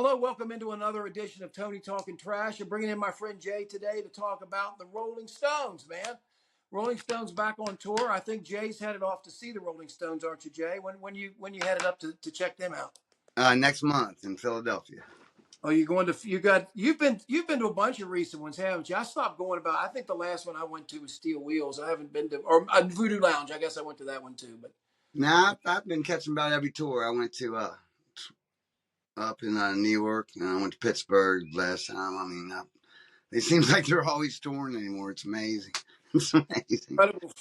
Hello, welcome into another edition of Tony Talking Trash. I'm bringing in my friend Jay today to talk about the Rolling Stones, man. Rolling Stones back on tour. I think Jay's headed off to see the Rolling Stones, aren't you, Jay? When you headed up to check them out? Next month in Philadelphia. Oh, you've been to a bunch of recent ones, haven't you? I stopped going about. I think the last one I went to was Steel Wheels. I haven't been to or Voodoo Lounge. I guess I went to that one too. But Now I've been catching about every tour. I went to up in New York, and I went to Pittsburgh last time. I mean, it seems like they're always touring anymore. It's amazing. It's amazing.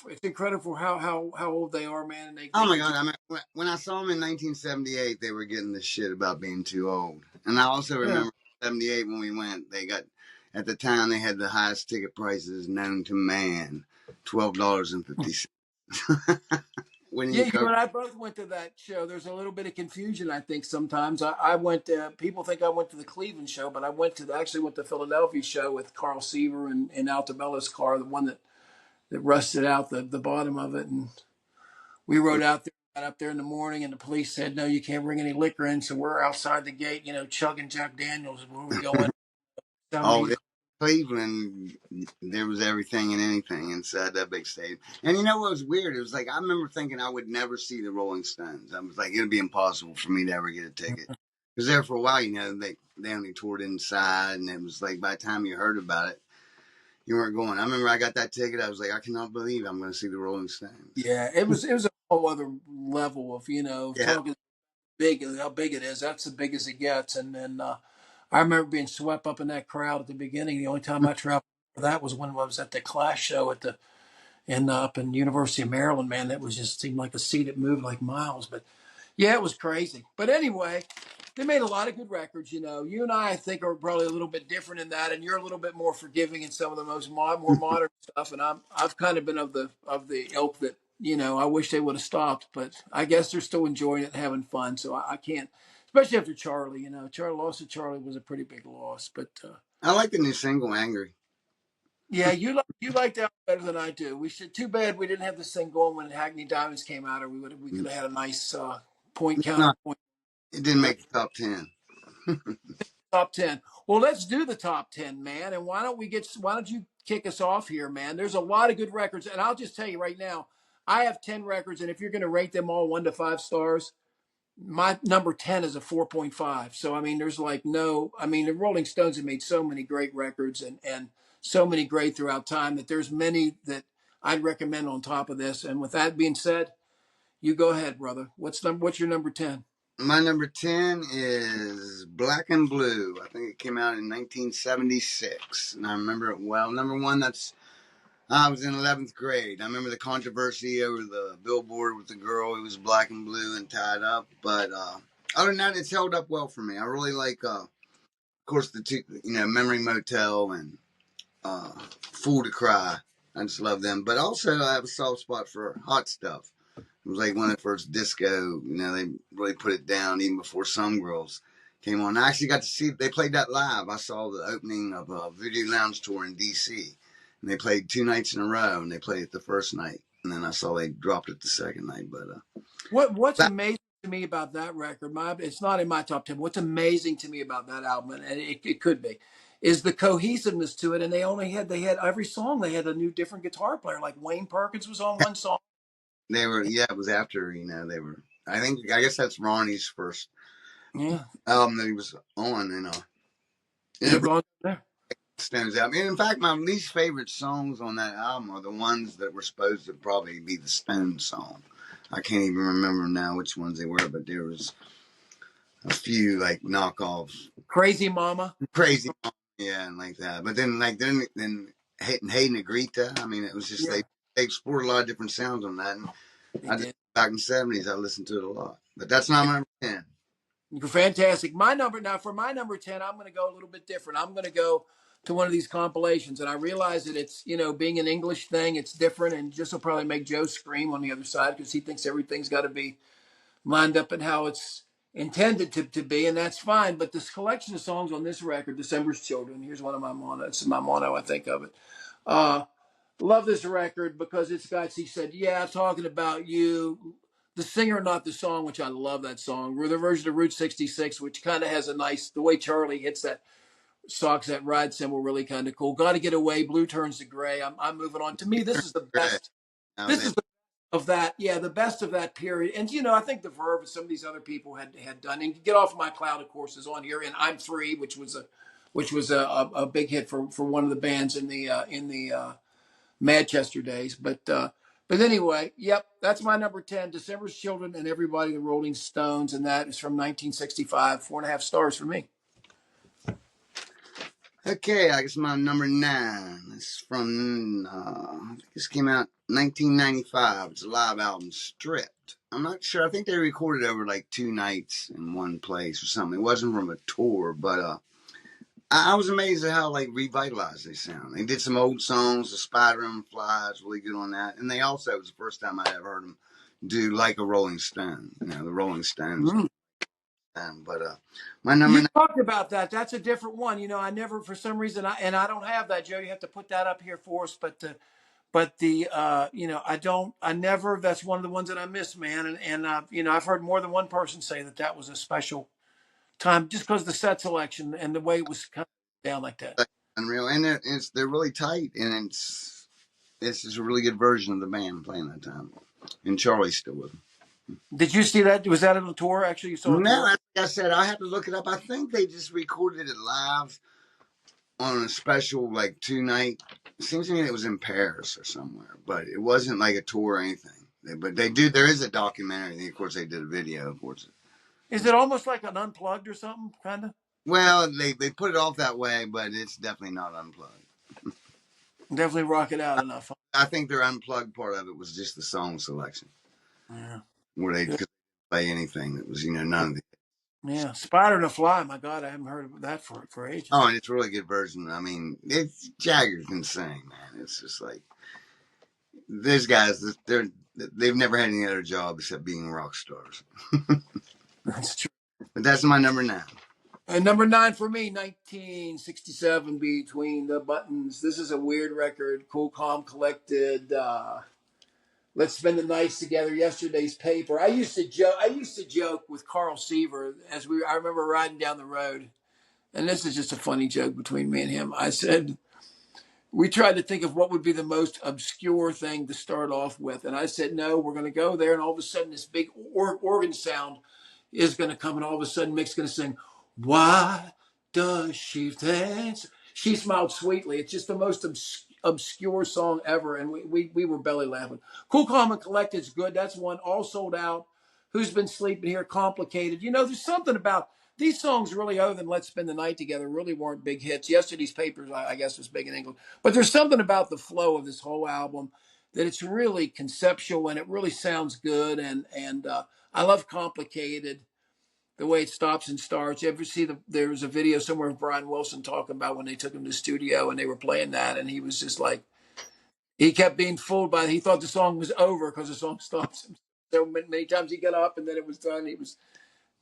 it's incredible how old they are, man. And they Oh my continue. God! I mean, when I saw them in 1978, they were getting the shit about being too old. And I also Yeah. remember '78 when we went. They got at the time they had the highest ticket prices known to man, $12.50. When Yeah, you you go, and I both went to that show. There's a little bit of confusion, I think, sometimes. I went to, people think I went to the Cleveland show, but actually went to the Philadelphia show with Carl Seaver and Altabella's car, the one that rusted out the bottom of it. And we rode out there, got up there in the morning, and the police said, no, you can't bring any liquor in. So we're outside the gate, chugging Jack Daniels where we go in. oh, Somebody, Cleveland, there was everything and anything inside that big stadium. And you know what was weird? It was like I remember thinking I would never see the Rolling Stones. I was like, it'd be impossible for me to ever get a ticket. Because there for a while, they only toured inside, and it was like by the time you heard about it, you weren't going. I remember I got that ticket. I was like, I cannot believe I'm going to see the Rolling Stones. yeah, it was a whole other level of, Yeah. talking big, how big it is. That's the biggest it gets. And then I remember being swept up in that crowd at the beginning. The only time I traveled for that was when I was at the Clash show up in University of Maryland. Man, that was just seemed like a sea that moved like miles. But yeah, it was crazy. But anyway, they made a lot of good records. You and I think, are probably a little bit different in that, and you're a little bit more forgiving in some of the more modern stuff. And I've kind of been of the ilk that I wish they would have stopped, but I guess they're still enjoying it and having fun. So I can't, especially after Charlie. Charlie loss of Charlie was a pretty big loss. But I like the new single, Angry. yeah, you like that better than I do. We should. Too bad we didn't have this thing going when Hackney Diamonds came out, or we could have had a nice point No, counterpoint. it didn't make the top 10. Top 10. Well, let's do the top 10, man. And why don't you kick us off here, man? There's a lot of good records. And I'll just tell you right now, I have 10 records. And if you're going to rate them all 1 to 5 stars, my number 10 is a 4.5. So, I mean, there's like the Rolling Stones have made so many great records and so many great throughout time that there's many that I'd recommend on top of this. And with that being said, you go ahead, brother. What's your number 10? My number 10 is Black and Blue. I think it came out in 1976, and I remember it well. Number one, I was in 11th grade. I remember the controversy over the billboard with the girl who was black and blue and tied up. But other than that, it's held up well for me. I really like, of course, the two, Memory Motel and Fool to Cry. I just love them. But also, I have a soft spot for Hot Stuff. It was like one of the first disco, they really put it down even before Some Girls came on. I actually got to see, they played that live. I saw the opening of a Voodoo Lounge tour in D.C. And they played 2 nights in a row, and they played it the first night. And then I saw they dropped it the second night. But What's that, amazing to me about that record, it's not in my top 10. What's amazing to me about that album, and it could be, is the cohesiveness to it. And they had every song, they had a new different guitar player. Like Wayne Perkins was on one song. they were, yeah, it was after, they were, I guess that's Ronnie's first Yeah, album that he was on, and they've it gone there. stands out. I mean, in fact, my least favorite songs on that album are the ones that were supposed to probably be the Stones song. I can't even remember now which ones they were, but there was a few like knockoffs, Crazy Mama. crazy, yeah, and like that. But then Hayden Agrita. I mean, it was just Yeah, they explored a lot of different sounds on that, and they I just did. back in the '70s, I listened to it a lot. But that's not my number 10. You're fantastic. For my number 10, I'm going to go a little bit different. I'm going to go to one of these compilations, and I realize that it's being an English thing, it's different, and just will probably make Joe scream on the other side because he thinks everything's got to be lined up and how it's intended to be, and that's fine. But this collection of songs on this record, December's Children, here's one of my motto. It's my motto, I think of it. Uh, love this record because it's got, he said, yeah, talking about you. the singer, not the song, which I love that song. Or the version of Route 66, which kind of has a nice, the way Charlie hits that socks, that ride cymbal, really kind of cool. Got to Get Away, Blue Turns to Gray. I'm moving on. To me, this is the Great. best. That was This it. is the of that, yeah, the best of that period. And I think the Verve and some of these other people had done. And Get Off My Cloud, of course, is on here. And I'm Free, which was a big hit for one of the bands in the Manchester days. But anyway, yep, that's my number 10. December's Children and Everybody, the Rolling Stones, and that is from 1965. 4.5 stars for me. Okay, I guess my number 9. It's from, I think this came out 1995. It's a live album, Stripped. I'm not sure. I think they recorded over like 2 nights in one place or something. It wasn't from a tour, but I was amazed at how like revitalized they sound. They did some old songs. The Spider and Fly is really good on that. And they also, it was the first time I ever heard them do Like a Rolling Stone. The Rolling Stones. Mm. But my number You 9. talked about that. That's a different one. I never, for some reason, I don't have that, Joe. You have to put that up here for us. I never. That's one of the ones that I miss, man. And I've heard more than one person say that was a special time, just because the set selection and the way it was kind of down like that. Unreal, and they're really tight, and it's just a really good version of the band playing that time. And Charlie's still with them. Did you see that? Was that on a tour? Actually, you saw a No, tour? like I said, I have to look it up. I think they just recorded it live on a special like 2 night. It seems to me it was in Paris or somewhere, but it wasn't like a tour or anything. But they do. There is a documentary. Of course, they did a video. Of course. Is it almost like an unplugged or something, kind of? Well, they put it off that way, but it's definitely not unplugged. Definitely rock it out enough. I think their unplugged part of it was just the song selection, Yeah. where they Good. could play anything that was none of the. Yeah. Spider and a Fly. My God, I haven't heard of that for ages. Oh, and it's a really good version. I mean, it's Jagger can sing, man. It's just like these guys. They've never had any other job except being rock stars. That's true. But that's my number 9. And number 9 for me, 1967, Between the Buttons. This is a weird record. Cool, calm, collected. Let's spend the nights together. Yesterday's paper. I used to joke with Carl Seaver I remember riding down the road, and this is just a funny joke between me and him. I said we tried to think of what would be the most obscure thing to start off with, and I said no, we're going to go there, and all of a sudden this big organ sound is going to come, and all of a sudden Mick's going to sing, "Why does she dance?" She smiled sweetly. It's just the most obscure song ever, and we were belly laughing. Cool, Calm, and Collected is good. That's one. All Sold Out. Who's Been Sleeping Here? Complicated. There's something about these songs really, other than Let's Spend the Night Together, really weren't big hits. Yesterday's Papers, I guess, was big in England. But there's something about the flow of this whole album that it's really conceptual and it really sounds good. And I love Complicated, the way it stops and starts. You ever see there was a video somewhere of Brian Wilson talking about when they took him to the studio and they were playing that, and he was just like, he kept being fooled by it. He thought the song was over because the song stops. So many times he got up and then it was done.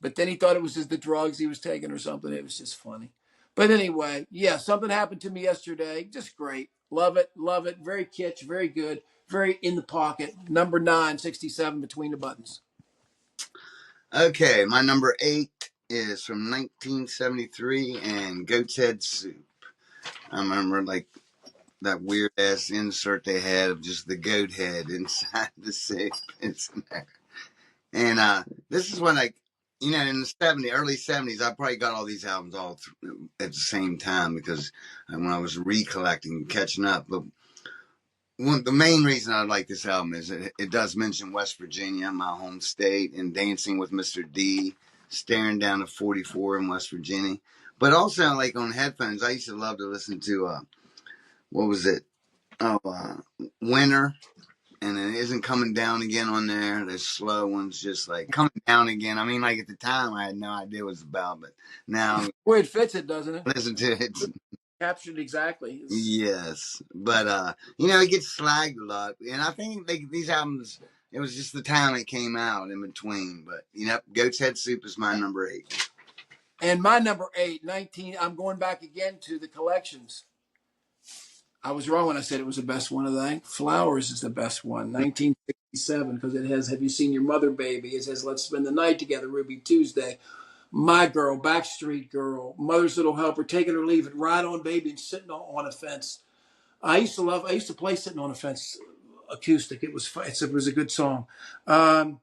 But then he thought it was just the drugs he was taking or something. It was just funny. But anyway, yeah, Something Happened to Me Yesterday. Just great. Love it. Love it. Very kitsch. Very good. Very in the pocket. Number 9, 67, Between the Buttons. Okay, my number 8 is from 1973 and Goat's Head Soup. I remember like that weird ass insert they had of just the goat head inside the soup. It's in there. And this is when in the early 70s, I probably got all these albums all at the same time because when I was recollecting, catching up. But the main reason I like this album is it does mention West Virginia, my home state, and Dancing with Mr. D, staring down the 44 in West Virginia. But also, like on headphones, I used to love to listen to, what was it? Winter. And it isn't coming down again on there. There's slow ones just like coming down again. I mean, like at the time, I had no idea what it was about, but now Well, it fits it, doesn't it? listen to it. Captured exactly. Yes, but it gets slagged a lot, and I think these albums. It was just the time it came out in between, but Goat's Head Soup is my number 8. And my number 8, 19. I'm going back again to the collections. I was wrong when I said it was the best one of the night. Flowers is the best one. 1967. 1967 because it has "Have You Seen Your Mother, Baby?" It says "Let's Spend the Night Together," "Ruby Tuesday," "My Girl," "Backstreet Girl," "Mother's Little Helper," "Take It or Leave It," "Ride On Baby," and "Sitting on a Fence." I used to play "Sitting on a Fence" acoustic. It was a good song. Um,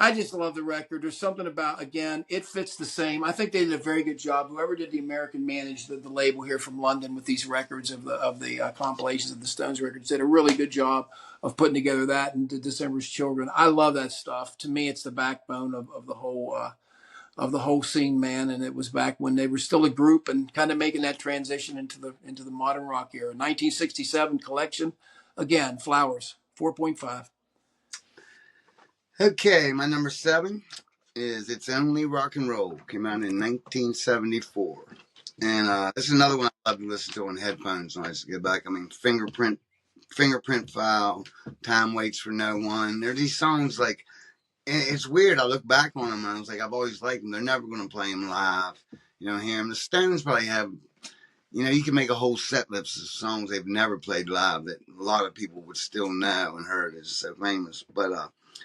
I just love the record. There's something about, again, it fits the same. I think they did a very good job. Whoever did the American managed the label here from London with these records of the compilations of the Stones records did a really good job of putting together that and December's Children. I love that stuff. To me, it's the backbone of the whole scene, man. And it was back when they were still a group and kind of making that transition into the modern rock era. 1967 collection, again, Flowers, 4.5. Okay, my number 7 is "It's Only Rock and Roll." Came out in 1974. And this is another one I love to listen to on headphones when I just get back. I mean, Fingerprint File, Time Waits for No One. There are these songs like, it's weird. I look back on them and I was like, I've always liked them. They're never going to play them live. You know, hear them. The Stones probably have, you can make a whole set list of songs they've never played live that a lot of people would still know and heard. It's so famous. But,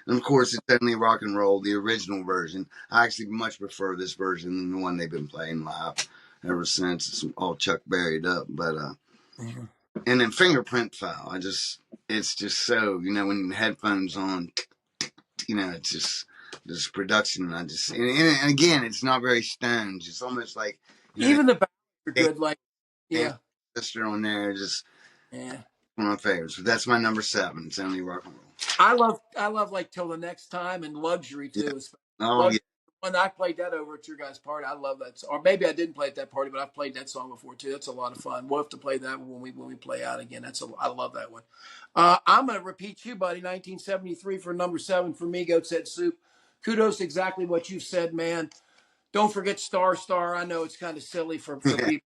and of course, "It's Only Rock and Roll," the original version. I actually much prefer this version than the one they've been playing live ever since. It's all Chuck Berry'd up. But, Mhm. and then Fingerprint File. It's just so, when headphones on, it's just this production. And again, it's not very Stones. It's almost like, Even the ballads are they good. Like, and yeah, sister on there, just yeah. one of my favorites. But that's my number 7. It's Only Rock and Roll. I love like "Till the Next Time" and "Luxury" Yeah. too. Oh yeah. Luxury, when I played that over at your guys' party, I love that. Or maybe I didn't play at that party, but I've played that song before too. That's a lot of fun. We'll have to play that when we play out again. I love that one. I'm gonna repeat you, buddy. 1973 for number 7 for me. Goat Said Soup. Kudos to exactly what you said, man. Don't forget Star Star. I know it's kind of silly for people,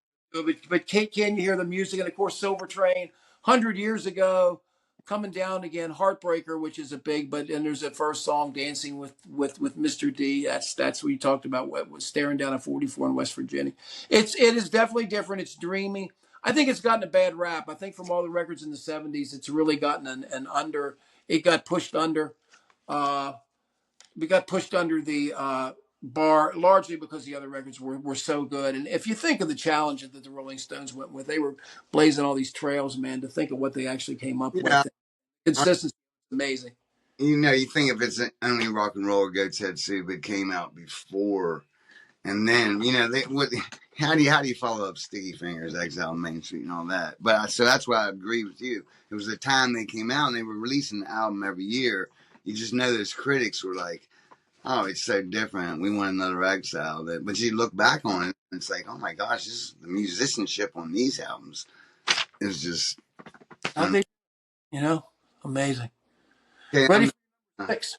but can you hear the music? And of course, Silver Train, 100 years ago, coming down again. Heartbreaker, which is a big, but and there's a first song, Dancing with Mr. D. That's what you talked about. What was staring down a 44 in West Virginia. It is definitely different. It's dreamy. I think it's gotten a bad rap. I think from all the records in the 70s, it's really gotten an under. It got pushed under. Uh, we got pushed under the bar largely because the other records were so good. And if you think of the challenges that the Rolling Stones went with, they were blazing all these trails, man, to think of what they actually came up Yeah. with. Consistency is amazing. You think if it's Only Rock and Roll or Goat's Head Soup, it came out before, and then how do you follow up Sticky Fingers, Exile, Main Street, and all that? But so that's why I agree with you. It was the time they came out and they were releasing the album every year. You just know those critics were like, "Oh, it's so different. We want another Exile." But you look back on it, and it's like, "Oh my gosh, the musicianship on these albums is just." How they, amazing. Okay, Ready for 6?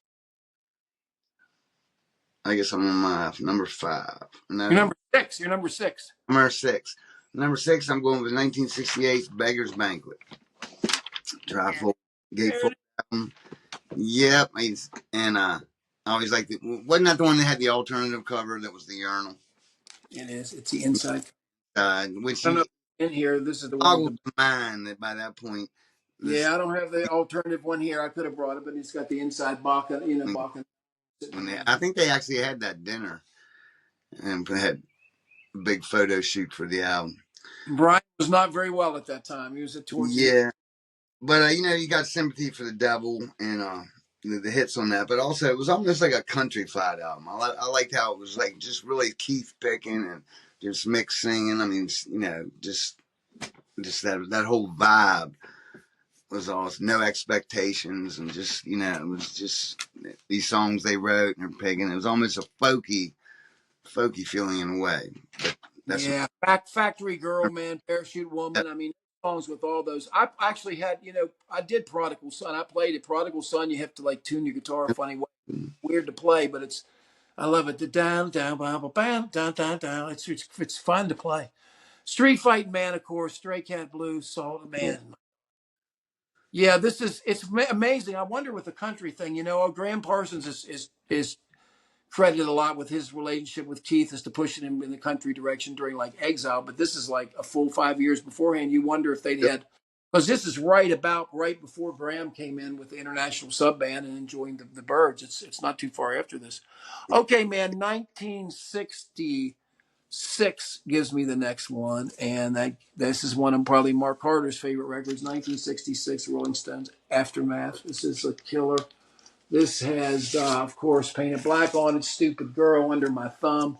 I guess I'm on my number 5. You're No, number 6. You're number 6. number 6. Number 6, I'm going with 1968's "Beggar's Banquet." Trifold, There gatefold album. Yep, and I always liked it. Wasn't that the one that had the alternative cover that was the urinal? it is. It's the inside. Which I don't know. he In here, this is the one with boggles the. the mind that by that point, this Yeah, I don't have the alternative one here. I could have brought it, but it's got the inside Baca, Baca sitting when on I think they actually had that dinner and had a big photo shoot for the album. Brian was not very well at that time. He was towards the end. Yeah, but you got "Sympathy for the Devil" and the hits on that, but also it was almost like a country flat album. I liked how it was like just really Keith picking and just Mick singing. I mean, just that whole vibe was awesome. No expectations and just it was just these songs they wrote and they're picking. It was almost a folky feeling in a way. But that's Yeah, Factory Girl, man, Parachute Woman. I mean, songs with all those. I actually had, I did Prodigal Son. I played it. Prodigal Son. You have to like tune your guitar a funny way. Weird to play, but I love it. The down, down, bam, bam, down, down, down. It's fun to play. Street Fight Man, of course. Stray Cat Blues, Salt yeah. Man. Yeah, it's amazing. I wonder with the country thing. Graham Parsons is credited a lot with his relationship with Keith as to pushing him in the country direction during like Exile. But this is like a full 5 years beforehand. You wonder if they'd had because this is right before Graham came in with the international sub band and enjoying the Birds. It's not too far after this. Okay, man, 1966 gives me the next one, and this is one of probably Mark Carter's favorite records. 1966, Rolling Stones, Aftermath. This is a killer. This has, of course, Painted Black on it. Stupid Girl, Under My Thumb.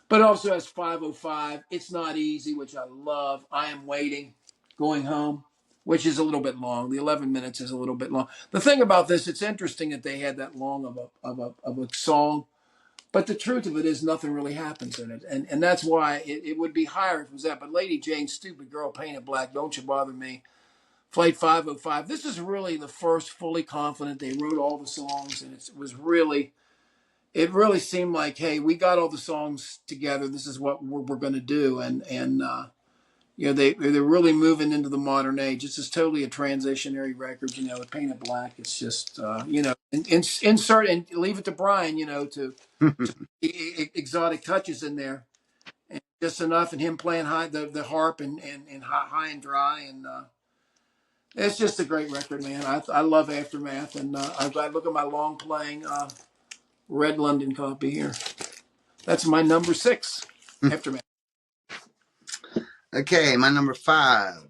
But it also has 505. It's Not Easy, which I love. I Am Waiting, Going Home, which is a little bit long. The 11 minutes is a little bit long. The thing about this, it's interesting that they had that long of a song. But the truth of it is nothing really happens in it. And that's why it would be higher if it was that. But Lady Jane, Stupid Girl, Painted Black, Don't You Bother Me, Flight 505. This is really the first fully confident. They wrote all the songs, and it really seemed like, hey, we got all the songs together. This is what we're going to do, and they're really moving into the modern age. This is totally a transitionary record. With Painted Black, it's just insert and leave it to Brian, to exotic touches in there, and just enough, and him playing the harp and high and dry, and it's just a great record, man. I love Aftermath, and I look at my long playing Red London copy here. That's my number 6, Aftermath. Okay, my number 5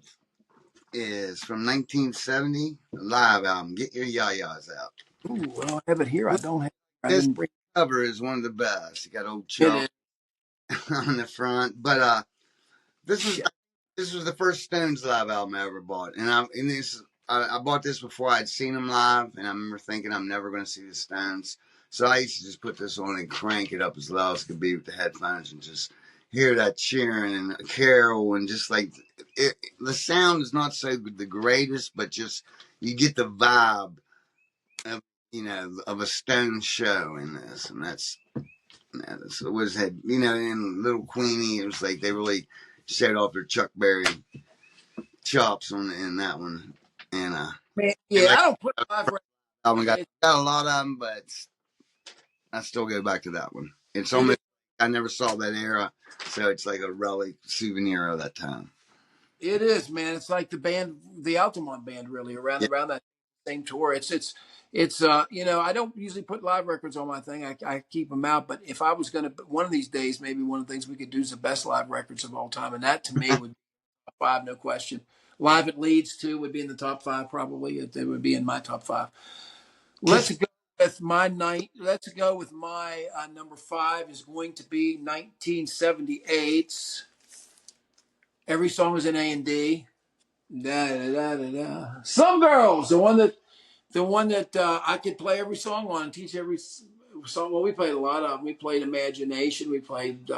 is from 1970, the live album, Get Your Ya-Ya's Out. Ooh, I don't have it here. I don't have. I This didn't bring cover is one of the best. You got old it. Charles Is on the front, but this was shit. this was the first Stones live album I ever bought, and I bought this before I'd seen them live, and I remember thinking I'm never going to see the Stones, so I used to just put this on and crank it up as loud as could be with the headphones and just hear that cheering and Carol and just like the sound is not so the greatest, but just you get the vibe of of a Stones show in this, and that's what was had in Little Queenie. It was like they really showed off their Chuck Berry chops in that one, and Man, and yeah, like I don't put live records. album got It, got a lot of them, but I still go back to that one. It's it, almost I never saw that era, so it's like a relic souvenir of that time. it is, man. It's like the band, the Altamont band, really Yeah, around that same tour. It's I don't usually put live records on my thing. I keep them out. But if I was gonna, one of these days, maybe one of the things we could do is the best live records of all time, and that to me would be top 5, no question. Live at Leeds too would be in the top 5 probably. It would be in my top 5. Let's just go with my night. Let's go with my number 5 is going to be 1978's. Every song is in A and D. Da, da, da, da, da. Some Girls, the one that I could play every song on and teach every song. Well, we played a lot of them. We played Imagination. We played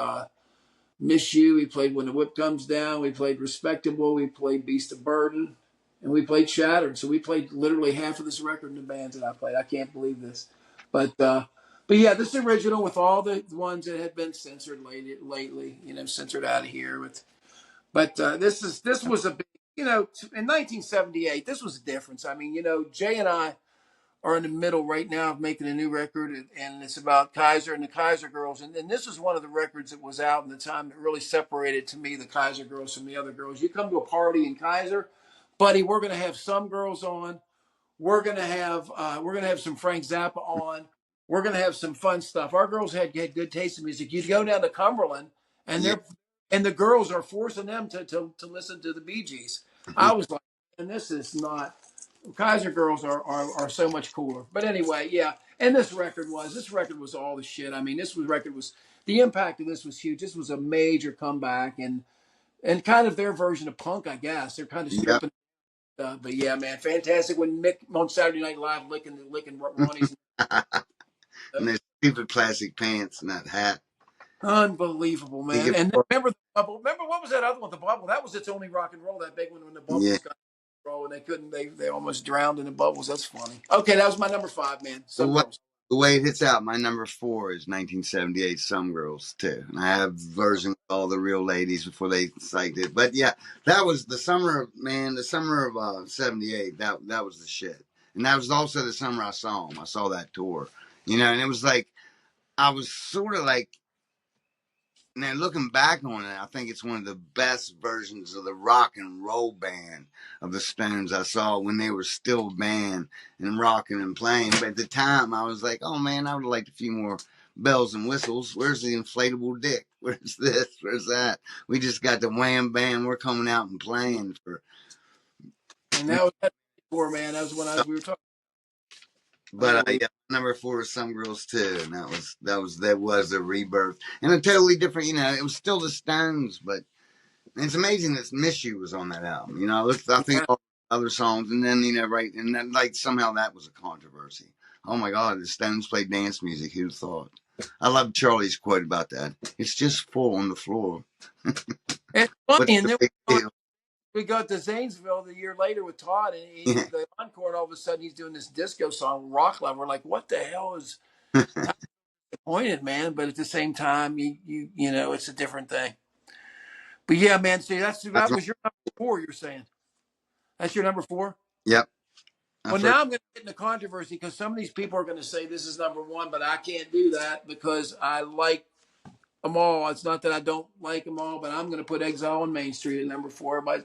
Miss You. We played When the Whip Comes Down. We played Respectable. We played Beast of Burden. And we played Shattered. So we played literally half of this record in the bands that I played. I can't believe this. But yeah, this original with all the ones that had been censored lately, censored out of here. But this was a big, in 1978, this was a difference. I mean, Jay and I are in the middle right now of making a new record, and it's about Kaiser and the Kaiser Girls. And this is one of the records that was out in the time that really separated to me the Kaiser Girls from the other girls. You come to a party in Kaiser, buddy, we're going to have some girls on. We're gonna have some Frank Zappa on. We're gonna have some fun stuff. Our girls had good taste in music. You'd go down to Cumberland, and yeah, the girls are forcing them to listen to the Bee Gees. I was like, and this is not. Kaiser girls are so much cooler. But anyway, yeah. And this record was all the shit. I mean, record was the impact of this was huge. This was a major comeback and kind of their version of punk, I guess. They're kind of yeah. stripping. But yeah, man, fantastic when Mick on Saturday Night Live licking Ronnie's. And their stupid plastic pants and that hat. Unbelievable, He man. could, And remember the bubble. Remember what was that other one? The bubble. That was its only rock and roll. That big one when the yeah. bubbles got roll and they couldn't. They almost drowned in the bubbles. That's funny. Okay, that was my number 5, man. The Some way, girls. the way it hits out, my number 4 is 1978 Some Girls too, and I have versions of all the real ladies before they psyched it. But yeah, that was the summer of '78. That was the shit, and that was also the summer I saw them. I saw that tour, and it was like I was sort of like now looking back on it, I think it's one of the best versions of the rock and roll band of the Stones I saw when they were still a band and rocking and playing. But at the time, I was like, oh man, I would have liked a few more bells and whistles. Where's the inflatable dick? Where's this? Where's that? We just got the wham bam. We're coming out and playing for. And that was that before, man. That was when we were talking. But Unbelievable. yeah, number four was Some Girls Too, and that was a rebirth and a totally different. It was still the Stones, but it's amazing that Miss You was on that album. I think Yeah. all the other songs, and then right, and then like somehow that was a controversy. Oh my God, the Stones play dance music. Who thought? I love Charlie's quote about that. It's just full on the floor. It's What's funny, and the then big deal? we got to Zanesville the year later with Todd, and he Yeah. did the encore, and all of a sudden he's doing this disco song, Rock Love. We're like, what the hell is disappointed, man? But at the same time, you know, it's a different thing. But yeah, man. See, That's that one. was your number four. You're saying that's your number four. Yep. I Well, first. now I'm going to get into controversy because some of these people are going to say this is number one, but I can't do that because I like them all. It's not that I don't like them all, but I'm going to put Exile on Main Street at number four. But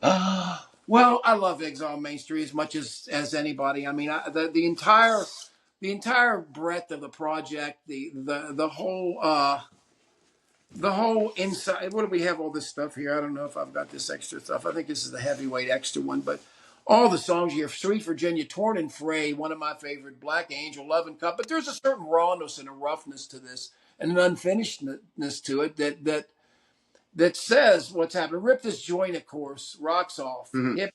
well, I love Exile on Main Street as much as anybody. I mean, the entire breadth of the project, the whole inside. What do we have? All this stuff here. I don't know if I've got this extra stuff. I think this is the heavyweight extra one, but all the songs here: Sweet Virginia, Torn and Fray, one of my favorite, Black Angel, Love and Cup. But there's a certain rawness and a roughness to this, and an unfinishedness to it that says what's happening. Rip This Joint, of course, rocks off. Mhm. Hip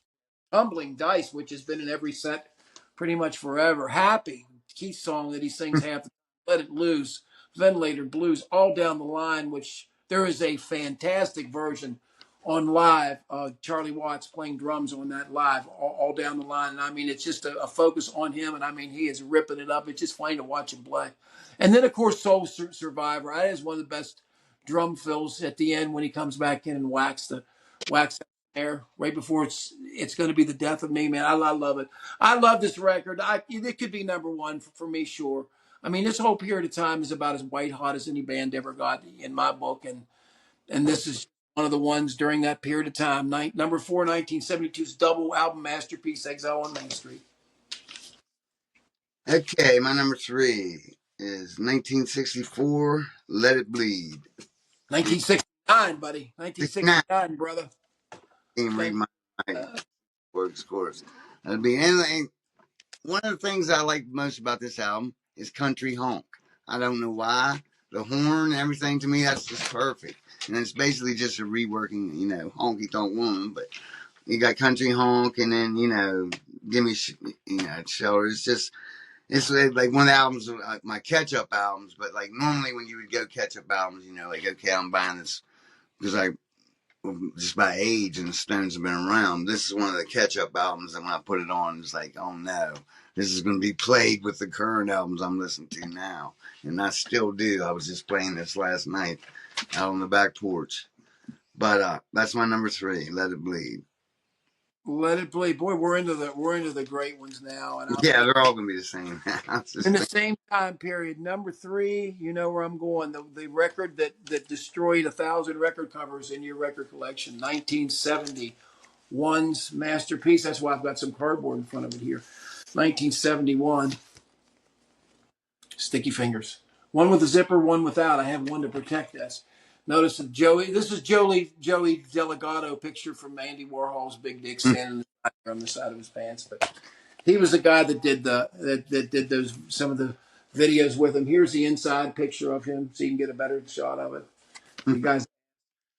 Tumbling Dice, which has been in every set pretty much forever. Happy, Keith's song that he sings half the time. Let It Loose, Ventilator Blues, all down the line, which there is a fantastic version on live. Charlie Watts playing drums on that live, all down the line. And I mean, it's just a focus on him. And I mean, he is ripping it up. It's just fun to watch him play. And then, of course, Soul Survivor. That is one of the best drum fills at the end when he comes back in and wax there right before it's going to be the death of me, man. I love it. I love this record. It could be number one for me, sure. I mean, this whole period of time is about as white hot as any band ever got in my book, and this is one of the ones during that period of time. Number four, 1972's double album masterpiece, Exile on Main Street. Okay, my number three is 1964. Let It Bleed. 1969, buddy. 69. 1969, brother. Can't read Thank my you. words, of course. That'd be and one of the things I like most about this album is country honk. I don't know why. The horn, everything to me, that's just perfect. And it's basically just a reworking, honky tonk woman. But you got country honk, and then give me, shelter. It's like one of the albums, my catch up albums. But like normally when you would go catch up albums, like okay, I'm buying this because I just by age and the Stones have been around. This is one of the catch-up albums, and when I put it on, it's like, oh no, this is going to be played with the current albums I'm listening to now, and I still do. I was just playing this last night out on the back porch. But that's my number three. Let It Bleed. Let It Bleed. Boy, we're into the great ones now, and I'm Yeah, thinking. they're all going to be the same. I was In just the thinking. same time period, number three, you know where I'm going. The record that destroyed 1,000 record covers in your record collection, 1971's masterpiece. That's why I've got some cardboard in front of it here. 1971, Sticky Fingers. One with a zipper, one without. I have one to protect us. Notice that Joey. This is Joey Delgado picture from Andy Warhol's Big Dick standing on the side of his pants, but. He was the guy that did that did those some of the videos with him. Here's the inside picture of him, so you can get a better shot of it. You guys,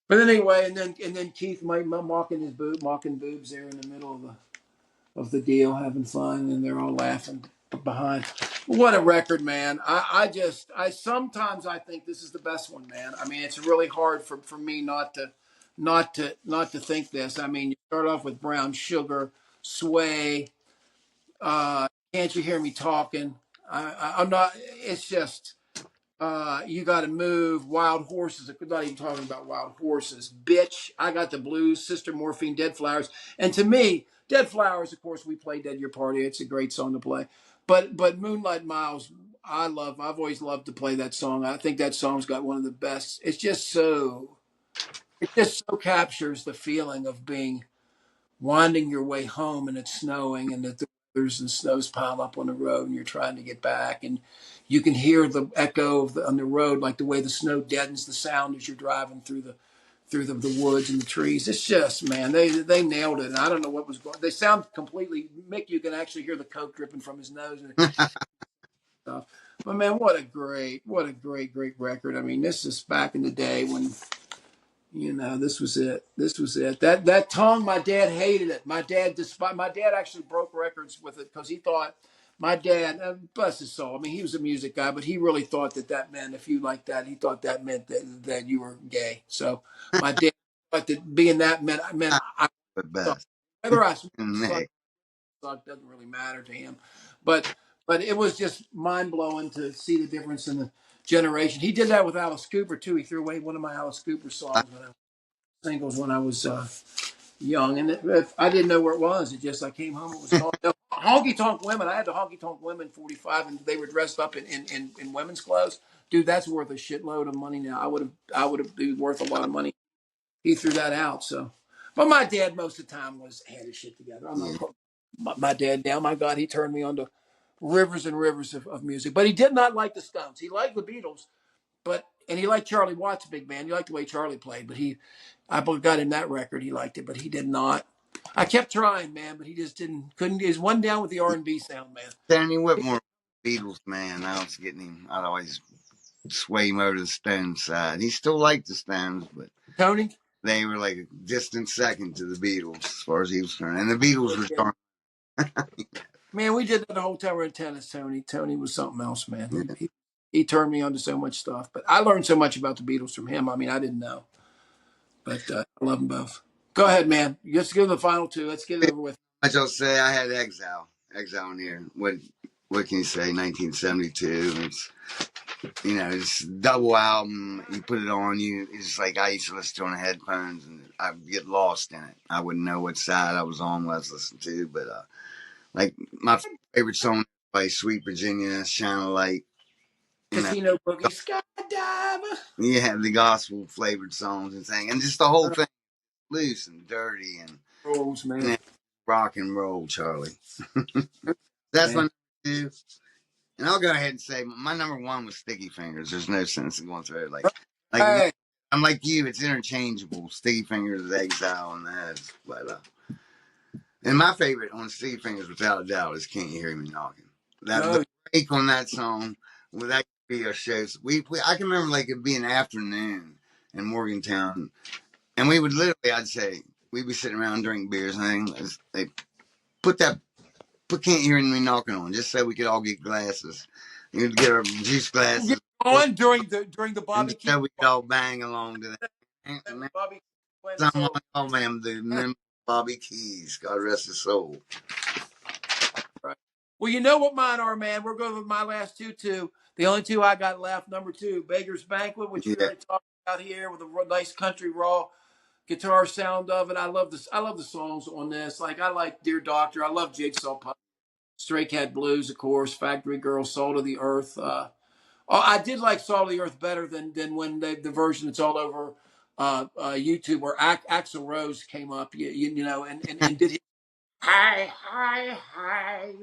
but anyway, and then Keith mocking boobs there in the middle of the deal, having fun, and they're all laughing behind. What a record, man! I sometimes I think this is the best one, man. I mean, it's really hard for me not to think this. I mean, you start off with Brown Sugar, Sway. Can't you hear me talking? I'm not. It's just you got to move. Wild horses. I'm not even talking about wild horses. Bitch. I got the blues. Sister Morphine. Dead Flowers. And to me, Dead Flowers. Of course, we played Dead Your Party. It's a great song to play. But Moonlight Miles. I've always loved to play that song. I think that song's got one of the best. It just so captures the feeling of being winding your way home and it's snowing and that there's the snow's piled up on the road and you're trying to get back and you can hear the echo of on the road, like the way the snow deadens the sound as you're driving through the woods and the trees. It's just, man, they nailed it. And I don't know what was going. They sound completely. Mick, you can actually hear the coke dripping from his nose and stuff. But man, what a great record. I mean, this is back in the day when this was it. This was it. That tongue, my dad hated it. My dad actually broke records with it because he thought my dad, bless his soul. I mean, he was a music guy, but he really thought that meant if you like that, he thought that meant that you were gay. So my dad thought that being that meant I The sucked. best. Whether I sucked Nick. doesn't really matter to him, but it was just mind blowing to see the difference in the generation. He did that with Alice Cooper too. He threw away one of my Alice Cooper songs singles when I was young, and I didn't know where it was. It just I came home, it was gone. The Honky Tonk Women. I had the Honky Tonk Women 45, and they were dressed up in women's clothes. Dude, that's worth a shitload of money now. I would have been worth a lot of money. He threw that out. So, but my dad most of the time had his shit together. I'm not Yeah. putting my dad down. My God, he turned me on to rivers and rivers of music. But he did not like the Stones. He liked the Beatles, and he liked Charlie Watts, big man. You liked the way Charlie played, but I got him that record. He liked it, but he did not. I kept trying, man, but he just couldn't. He's one down with the R&B sound, man. Danny Whitmore, Beatles, man. I was getting him. I'd always sway him over to the Stones side. He still liked the Stones, but Tony, they were like a distant second to the Beatles as far as he was concerned. And the Beatles were starting. man, we did that the whole time we were in tennis. Tony was something else, man. Yeah. He turned me on to so much stuff, but I learned so much about the Beatles from him. I mean, I didn't know, but I love them both. Go ahead, man. Let's give the final two. Let's get it over with. I just say I had Exile in here. What can you say? 1972. It's double album. You put it on, it's like I used to listen to on the headphones, and I'd get lost in it. I wouldn't know what side I was on when I was listening to, but like my favorite song by Sweet Virginia, Shine a Light. You know, Casino Boogie, Skydiver. you have the gospel flavored songs and thing, and just the whole thing, loose and dirty, and Rules, you man. know, rock and roll, Charlie. That's my Man. number two. And I'll go ahead and say my number one was Sticky Fingers. There's no sense in going through it. Like Hey, I'm like you. It's interchangeable. Sticky Fingers, Exile, and that. But and my favorite on Sticky Fingers, without a doubt, is Can't You Hear Me Knocking. That the no, break on that song, well, that could be our shows. I can remember like it being afternoon in Morgantown, and we would literally, I'd say, we'd be sitting around drinking beers and things. They put that put Can't Hear Me Knocking on just so we could all get glasses. You'd get our juice get glasses, on during the and Bobby just Keith so we could all bang along to that. And Bobby playing the someone, song. oh man, the member Bobby Keys, God rest his soul. Right. Well, you know what mine are, man. We're going with my last two too. The only two I got left. Number two, Beggar's Banquet, which we Yeah, already talked about here, with a nice country raw guitar sound of it. I love this. I love the songs on this. Like I like Dear Doctor. I love Jigsaw Puzzle, Stray Cat Blues, of course, Factory Girl, Salt of the Earth. I did like Salt of the Earth better than when the version that's all over YouTube where Axl Rose came up, and did his high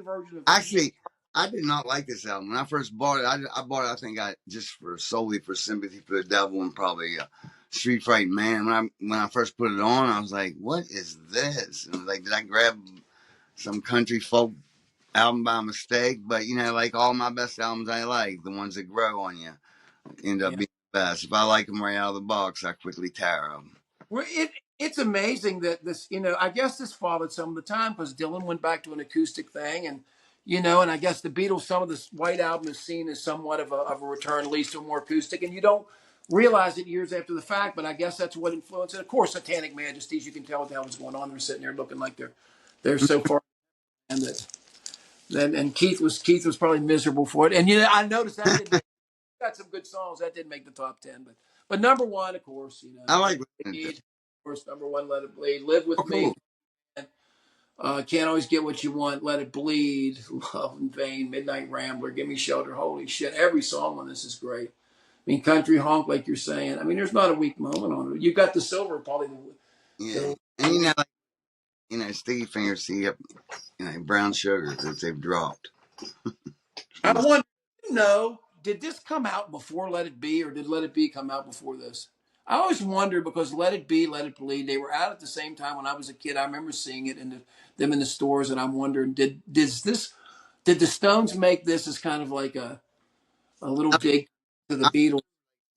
version of actually, I did not like this album when I first bought it. I bought it. I think I just for solely for Sympathy for the Devil and probably Street Fight Man. When I first put it on, I was like, "What is this?" And I was like, did I grab some country folk album by mistake? But like all my best albums, I like the ones that grow on you end up yeah. being the best. If I like them right out of the box, I quickly tear them. Well, it's amazing that this, I guess this followed some of the time because Dylan went back to an acoustic thing, and I guess the Beatles, some of this White Album is seen as somewhat of a return, at least to a more acoustic, and you don't realize it years after the fact, but I guess that's what influenced it. Of course, Satanic Majesties, you can tell what the hell was going on. They're sitting there looking like they're so far, and that then and Keith was probably miserable for it, and I noticed that didn't make got some good songs that didn't make the top 10, but number one, of course, I Let like It listening to Bleed. it. Of course, number one, Let It Bleed. Live Oh, with Me. cool. Can't Always Get What You Want, Let It Bleed, Love in Vain, Midnight Rambler, Give Me Shelter, holy shit. Every song on this is great. I mean, Country Honk, like you're saying. I mean, there's not a weak moment on it. You got the Silver, probably Yeah. the And weak. like, Sticky Fingers, see, Brown Sugar that they've dropped. I wonder, did this come out before Let It Be, or did Let It Be come out before this? I always wondered because Let It Be, Let It Bleed, they were out at the same time when I was a kid. I remember seeing it them in the stores, and I'm wondering, did the Stones make this as kind of like a little dig to the Beatles?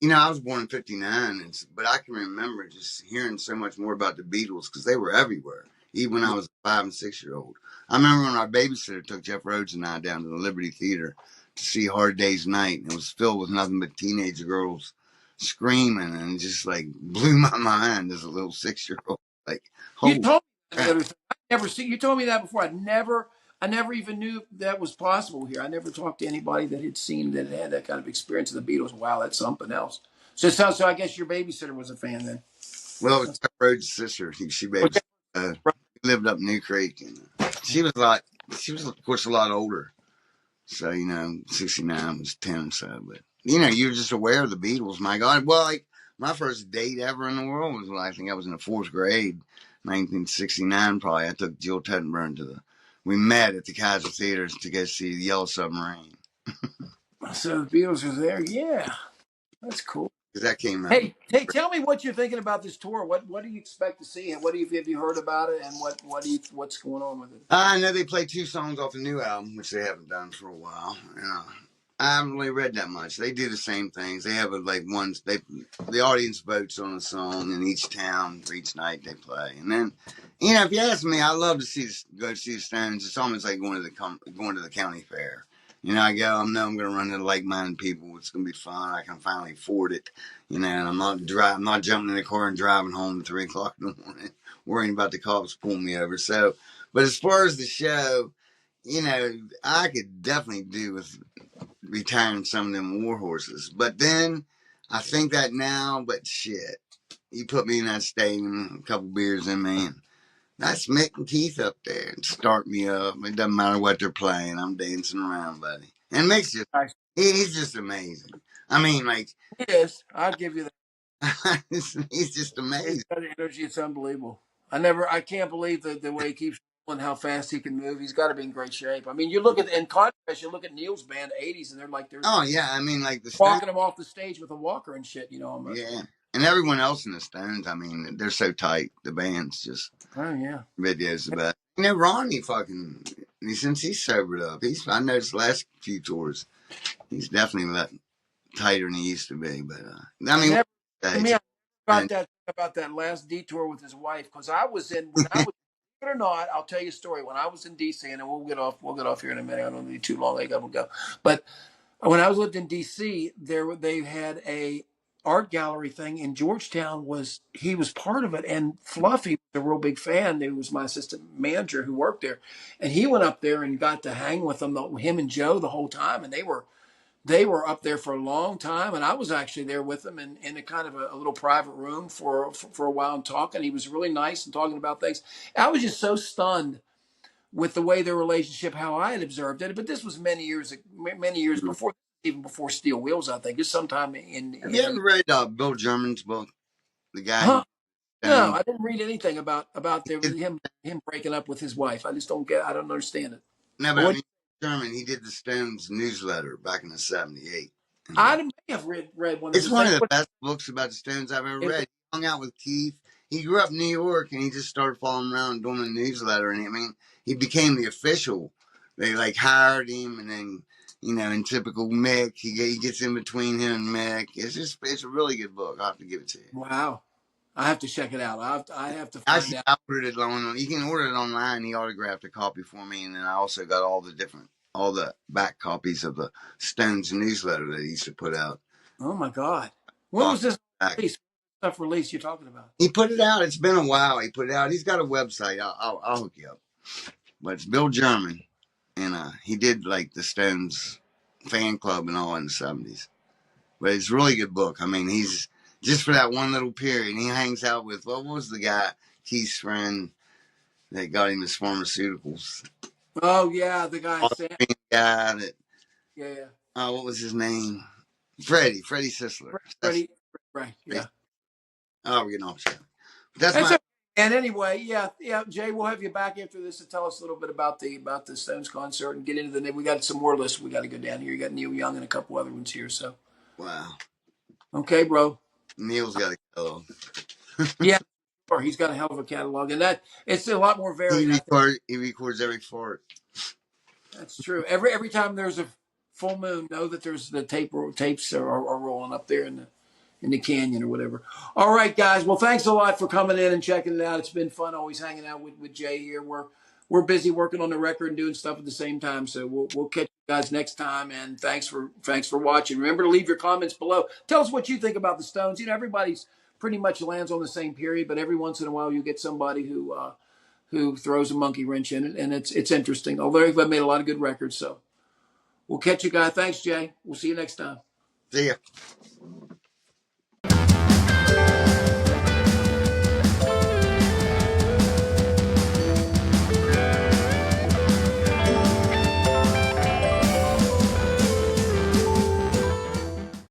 I was born in '59, but I can remember just hearing so much more about the Beatles because they were everywhere, even when I was a 5 and 6 year old. I remember when our babysitter took Jeff Rhodes and I down to the Liberty Theater to see Hard Day's Night, and it was filled with nothing but teenage girls screaming, and it just like blew my mind as a little 6 year old. Like, You holy told me that the crap. other thing. I never see. You told me that before. I never even knew that was possible here. I never talked to anybody that had seen that had that kind of experience of the Beatles. Wow, that's something else. So I guess your babysitter was a fan then. Well, it was That's, Jeff Rhodes' sister. She oh, babysat. He lived up New Creek, and she was a lot. She was, of course, a lot older. So, 69 was 10 or so. But, you're just aware of the Beatles. My God. Well, like, my first date ever in the world was, I think I was in the fourth grade, 1969, probably. I took Jill Tettenburn we met at the Kaiser Theaters to go see the Yellow Submarine. so the Beatles was there. Yeah, that's cool. Because that came out. Hey, tell me what you're thinking about this tour. What do you expect to see, and have you heard about it, and what's going on with it? I know they play two songs off the new album, which they haven't done for a while. I haven't really read that much. They do the same things. They have the audience votes on a song in each town for each night they play, and then, if you ask me, I love to go see the Stones. It's almost like going to the county fair. I go, I know I'm going to run into like-minded people. It's going to be fun. I can finally afford it. And I'm not jumping in the car and driving home at 3 o'clock in the morning, worrying about the cops pulling me over. So, but as far as the show, I could definitely do with retiring some of them war horses. But then I think that now, but shit, you put me in that stadium, a couple beers in me, and that's Mick and Keith up there and start me up. It doesn't matter what they're playing. I'm dancing around, buddy. And Mick's Nice. he's just amazing. I mean, like, It is. I'll give you that. he's just He's amazing. got the energy. It's unbelievable. I can't believe the way he keeps going, how fast he can move. He's got to be in great shape. I mean, in contrast, you look at Neil's band, '80s, and they're like they're Oh, yeah. I mean, like the Stones. walking him off the stage with a walker and shit. Almost. Yeah. And everyone else in the Stones, I mean, they're so tight. The band's just Oh yeah. videos about it. Ronnie since he's sobered up, I noticed the last few tours, he's definitely tighter than he used to be. But, I I mean, never. To me, stage. I And about that last detour with his wife because I was in when I was. Believe it or not, I'll tell you a story. When I was in DC, and then we'll get off here in a minute. I don't need too long. I got to go. But when I was lived in DC, they had a art gallery thing in Georgetown. He was part of it, and Fluffy was a real big fan. He was my assistant manager who worked there, and he went up there and got to hang with him and Joe the whole time, and they were up there for a long time, and I was actually there with them in a kind of a little private room for a while and talking. He was really nice and talking about things. I was just so stunned with the way their relationship, how I had observed it. But this was many years before, even before Steel Wheels. I think it's sometime have you in ever read Bill German's book, the guy who huh? No, Stones? I didn't read anything about him breaking up with his wife. I just don't get. I don't understand it. No, but But I what mean, German, he did the Stones newsletter back in the '78. I may have read one of It's his one things. of the But best books about the Stones I've ever it, read. He hung out with Keith. He grew up in New York, and he just started following around doing the newsletter. And I mean, he became the official. They like hired him, and then in typical Mick, he gets in between him and Mick. It's a really good book. I'll have to give it to you. wow, I have to check it out. I have to find Actually, out. I ordered it on. You can order it online. He autographed a copy for me, and then I also got all the back copies of the Stones newsletter that he used to put out. Oh my God, when Box was this back. release? Stuff released you're talking about? He put it out. It's been a while. He put it out. He's got a website. I'll hook you up. But it's Bill German, and he did like the Stones fan club and all in the '70s. But it's a really good book. I mean, he's just for that one little period. He hangs out with what was the guy Keith's friend? that got him his pharmaceuticals. Oh yeah, the guy All the Sam. green guy that, Yeah, yeah. what was his name? Freddie Sisler. That's Ready, right. Freddie. Yeah. Oh, we're getting off track. That's That's my okay. And anyway, yeah, yeah, Jay, we'll have you back after this to tell us a little bit about the Stones concert and get into the. We got some more lists we got to go down here. You got Neil Young and a couple other ones here. So wow. okay, bro. Neil's got a catalog. Yeah, sure. He's got a hell of a catalog, and that it's a lot more varied. I think He records every fart. that's true. Every time there's a full moon, know that there's the tapes are rolling up there in the canyon or whatever. All right, guys. Well, thanks a lot for coming in and checking it out. It's been fun always hanging out with Jay here. We're busy working on the record and doing stuff at the same time. So we'll catch you guys next time. And thanks for watching. Remember to leave your comments below. Tell us what you think about the Stones. You know, everybody's pretty much lands on the same period, but every once in a while you get somebody who throws a monkey wrench in it, and it's interesting. Although they've made a lot of good records. So we'll catch you guys. Thanks, Jay. We'll see you next time. See ya.